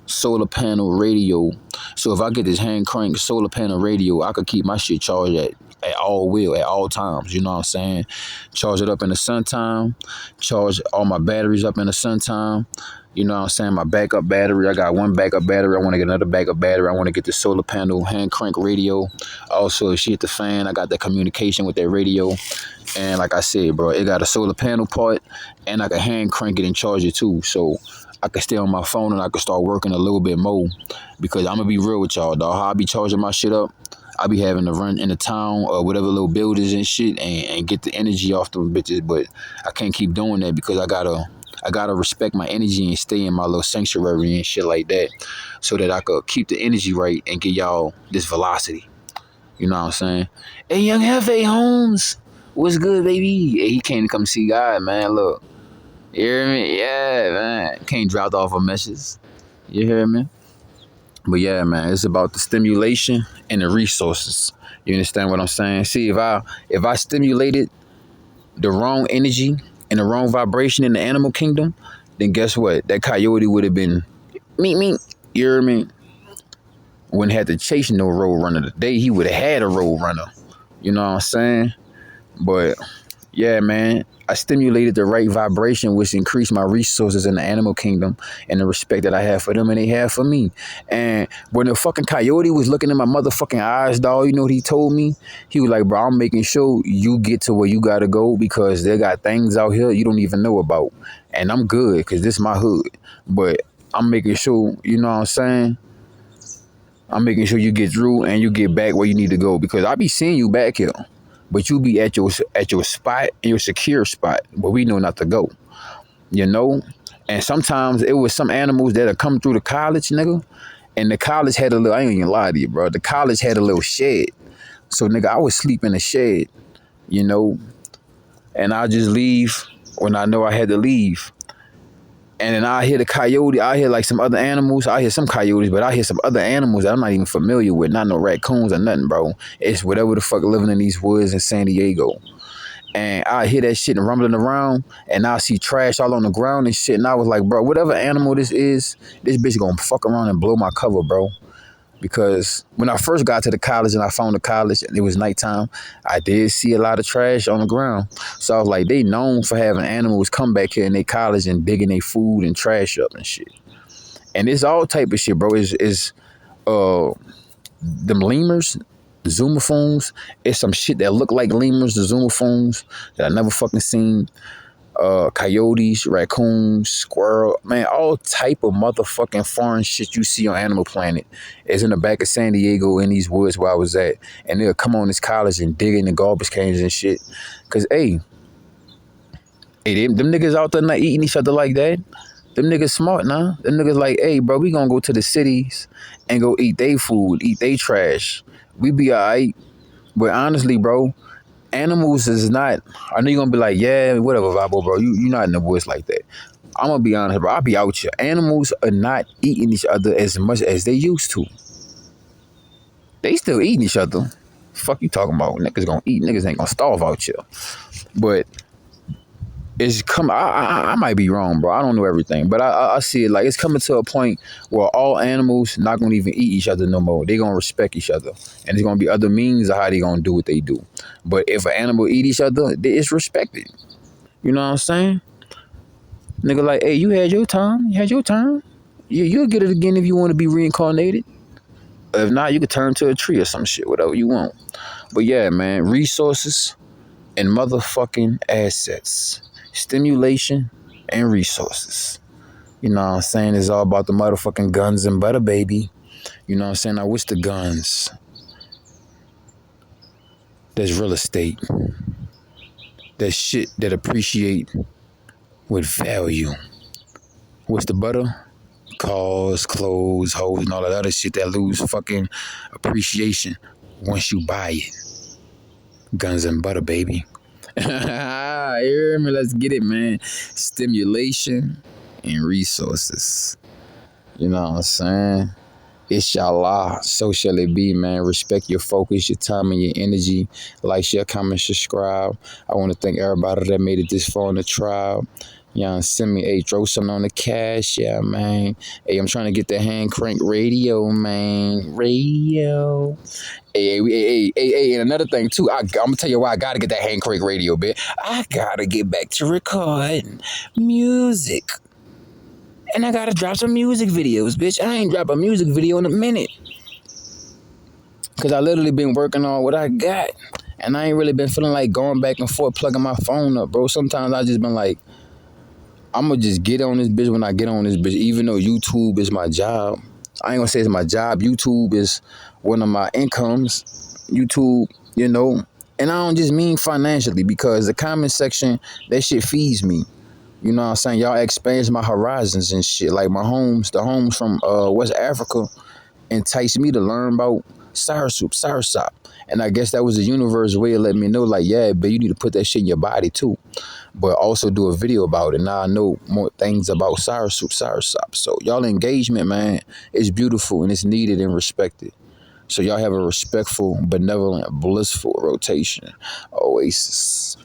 solar panel radio. So if I get this hand crank solar panel radio, I could keep my shit charged at at all times. You know what I'm saying? Charge it up in the sun time. Charge all my batteries up in the sun time. You know what I'm saying? My backup battery. I got one backup battery. I want to get another backup battery. I want to get the solar panel, hand crank radio. Also, if she hit the fan, I got that communication with that radio. And like I said, bro, it got a solar panel part, and I can hand crank it and charge it too. So I can stay on my phone and I can start working a little bit more. Because I'm going to be real with y'all, dog. How I be charging my shit up, I be having to run in the town or whatever little buildings and shit and get the energy off them bitches. But I can't keep doing that because I gotta respect my energy and stay in my little sanctuary and shit like that, so that I could keep the energy right and get y'all this velocity. You know what I'm saying? Hey, young Hefe Holmes, what's good, baby? Hey, he came to come see God, man. Look, you hear me? Yeah, man. Can't drop off a message. You hear me? But yeah, man, it's about the stimulation and the resources. You understand what I'm saying? See, if I stimulated the wrong energy and the wrong vibration in the animal kingdom, then guess what? That coyote would have been meet. You hear me? Wouldn't have to chase no road runner today. He would have had a road runner. You know what I'm saying? But yeah, man, I stimulated the right vibration, which increased my resources in the animal kingdom and the respect that I have for them and they have for me. And when the fucking coyote was looking in my motherfucking eyes, dog, you know what he told me? He was like, bro, I'm making sure you get to where you got to go because they got things out here you don't even know about. And I'm good because this is my hood. But I'm making sure, you know what I'm saying? I'm making sure you get through and you get back where you need to go because I be seeing you back here. But you be at your spot, your secure spot, where we know not to go, you know? And sometimes it was some animals that have come through the college, nigga. And the college had a little, I ain't even lie to you, bro. The college had a little shed. So, nigga, I would sleep in the shed, you know? And I just leave when I know I had to leave. And then I hear the coyote, I hear like some other animals. I hear some coyotes, but I hear some other animals that I'm not even familiar with. Not no raccoons or nothing, bro. It's whatever the fuck living in these woods in San Diego. And I hear that shit rumbling around, and I see trash all on the ground and shit. And I was like, bro, whatever animal this is, this bitch gonna fuck around and blow my cover, bro. Because when I first got to the college and I found the college and it was nighttime, I did see a lot of trash on the ground. So I was like, they known for having animals come back here in their college and digging their food and trash up and shit. And it's all type of shit, bro. It's them lemurs, the zoomophones. It's some shit that look like lemurs, the zoomophones that I never fucking seen. Coyotes, raccoons, squirrel, man, all type of motherfucking foreign shit you see on Animal Planet is in the back of San Diego in these woods where I was at. And they'll come on this college and dig in the garbage cans and shit. Cause hey, them niggas out there not eating each other like that. Them niggas smart now. Them niggas like, hey, bro, we gonna go to the cities and go eat they food, eat they trash. We be all right. But honestly, bro, animals is not, I know you're gonna be like, yeah, whatever, Vabo, bro. You're not in the woods like that. I'm gonna be honest, bro. I'll be out here. Animals are not eating each other as much as they used to. They still eating each other. Fuck you talking about? Niggas gonna eat. Niggas ain't gonna starve out here. But it's come. I might be wrong, bro. I don't know everything, but I see it like it's coming to a point where all animals not gonna even eat each other no more. They gonna respect each other, and there's gonna be other means of how they gonna do what they do. But if an animal eat each other, it's respected. You know what I'm saying? Nigga, like, hey, you had your time. You had your turn. You'll get it again if you want to be reincarnated. If not, you could turn to a tree or some shit, whatever you want. But yeah, man, resources and motherfucking assets. Stimulation and resources. You know what I'm saying? It's all about the motherfucking guns and butter, baby. You know what I'm saying? Now, what's the guns? There's real estate. There's shit that appreciate with value. What's the butter? Cars, clothes, hoes, and all that other shit that lose fucking appreciation once you buy it. Guns and butter, baby. You hear me? Let's get it, man. Stimulation and resources. You know what I'm saying? Inshallah, so shall it be, man. Respect your focus, your time, and your energy. Like, share, comment, subscribe. I want to thank everybody that made it this far in the tribe. Y'all send me, hey, throw something on the cash, yeah, man. Hey, I'm trying to get the hand crank radio, man. Radio. Hey, and another thing too, I'm gonna tell you why I gotta get that hand crank radio, bitch. I gotta get back to recording music. And I gotta drop some music videos, bitch. I ain't dropped a music video in a minute. Cause I literally been working on what I got. And I ain't really been feeling like going back and forth, plugging my phone up, bro. Sometimes I just been like, I'm gonna just get on this bitch when I get on this bitch, even though YouTube is my job. I ain't gonna say it's my job. YouTube is one of my incomes. YouTube, you know, and I don't just mean financially, because the comment section, that shit feeds me. You know what I'm saying? Y'all expands my horizons and shit. Like the homes from West Africa enticed me to learn about soursop. And I guess that was the universe way of letting me know, like, yeah, but you need to put that shit in your body too. But also do a video about it. Now I know more things about soursop. So y'all engagement, man, is beautiful and it's needed and respected. So y'all have a respectful, benevolent, blissful rotation. Oasis.